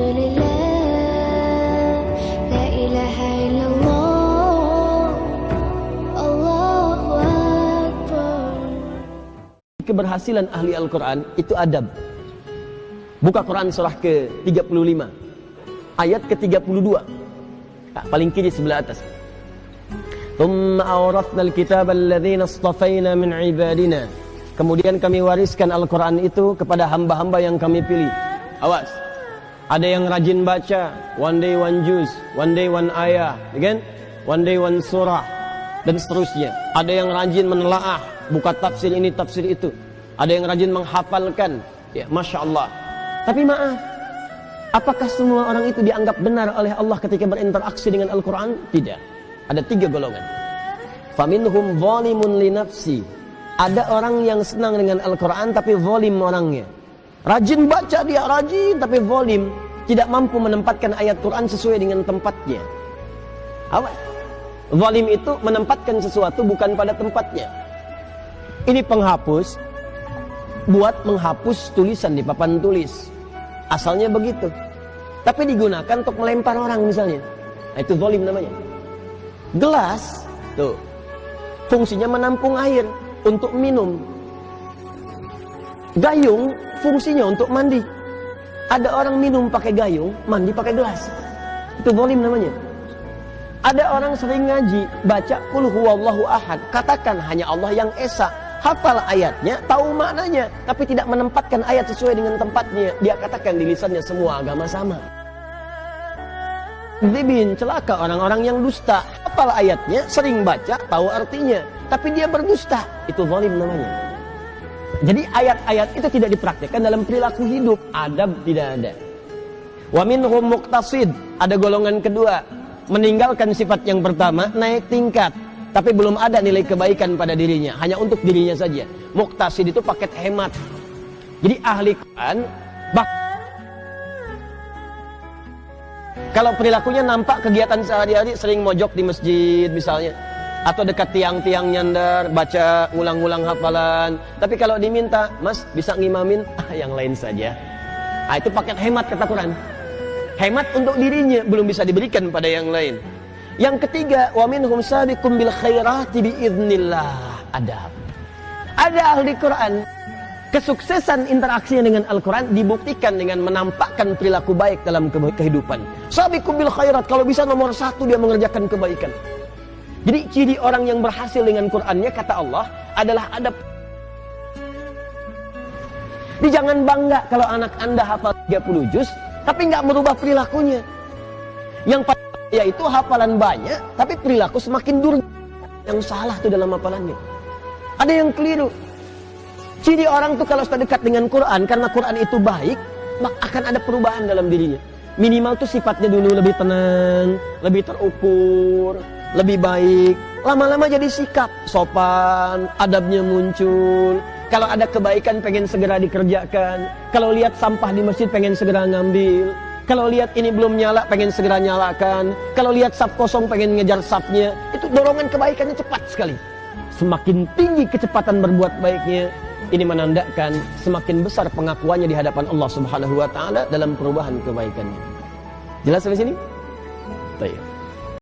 Rasulillah, la ilaha illallah, Allahu Akbar. Keberhasilan ahli Al-Quran itu adab. Buka Quran surah ke-35 ayat ke-32, paling kiri sebelah atas. Thumma awrathna al-kitaba alladhina istafayna min ibadina. Kemudian kami wariskan Al-Quran itu kepada hamba-hamba yang kami pilih. Awas, ada yang rajin baca, one day one juz, one day one ayah, kan? One day one surah, dan seterusnya. Ada yang rajin menelaah, buka tafsir ini, tafsir itu. Ada yang rajin menghafalkan, ya, Masya Allah. Tapi maaf, apakah semua orang itu dianggap benar oleh Allah ketika berinteraksi dengan Al-Quran? Tidak. Ada 3 golongan. Faminhum zalimun li nafsi. Ada orang yang senang dengan Al-Quran tapi zalim orangnya. Rajin baca dia, rajin tapi zalim. Tidak mampu menempatkan ayat Quran sesuai dengan tempatnya. Apa? Zalim itu menempatkan sesuatu bukan pada tempatnya. Ini penghapus, buat menghapus tulisan di papan tulis. Asalnya begitu. Tapi digunakan untuk melempar orang misalnya. Nah, itu zalim namanya. Gelas, tuh, fungsinya menampung air untuk minum. Gayung, fungsinya untuk mandi. Ada orang minum pakai gayung, mandi pakai gelas. Itu zalim namanya. Ada orang sering ngaji, baca qul huwallahu ahad, katakan hanya Allah yang esa. Hafal ayatnya, tahu maknanya, tapi tidak menempatkan ayat sesuai dengan tempatnya. Dia katakan di lisannya semua agama sama. Dibin, celaka orang-orang yang dusta. Hafal ayatnya, sering baca, tahu artinya, tapi dia berdusta. Itu zalim namanya. Jadi ayat-ayat itu tidak dipraktikkan dalam perilaku hidup. Adab tidak ada. Wa minhum muqtasid. Ada golongan kedua, meninggalkan sifat yang pertama, naik tingkat. Tapi belum ada nilai kebaikan pada dirinya, hanya untuk dirinya saja. Muqtasid itu paket hemat. Jadi ahli Quran, kalau perilakunya nampak kegiatan sehari-hari, sering mojok di masjid misalnya, atau dekat tiang-tiang nyandar, baca ngulang-ngulang hafalan. Tapi kalau diminta, Mas bisa ngimamin, yang lain saja. Itu paket hemat kata Quran. Hemat untuk dirinya, belum bisa diberikan pada yang lain. Yang ketiga, wa minhum sabiqum bil khairati biidznillah. Adab. Ada ahli Quran, kesuksesan interaksinya dengan Al-Quran dibuktikan dengan menampakkan perilaku baik dalam kehidupan. Sabiqum bil khairat, kalau bisa nomor 1 dia mengerjakan kebaikan. Jadi ciri orang yang berhasil dengan Qurannya, kata Allah, adalah adab. Jadi jangan bangga kalau anak Anda hafal 30 juz, tapi nggak merubah perilakunya. Yang yaitu hafalan banyak, tapi perilaku semakin durga. Yang salah tuh dalam hafalannya. Ada yang keliru. Ciri orang tuh kalau sudah dekat dengan Quran, karena Quran itu baik, maka akan ada perubahan dalam dirinya. Minimal tuh sifatnya dulu lebih tenang, lebih terukur, lebih baik. Lama-lama jadi sikap, sopan, adabnya muncul. Kalau ada kebaikan pengen segera dikerjakan. Kalau lihat sampah di masjid pengen segera ngambil. Kalau lihat ini belum nyala, pengen segera nyalakan. Kalau lihat saf kosong, pengen ngejar safnya. Itu dorongan kebaikannya cepat sekali. Semakin tinggi kecepatan berbuat baiknya, ini menandakan semakin besar pengakuannya di hadapan Allah Subhanahu wa Ta'ala dalam perubahan kebaikannya. Jelas sampai sini? Baik.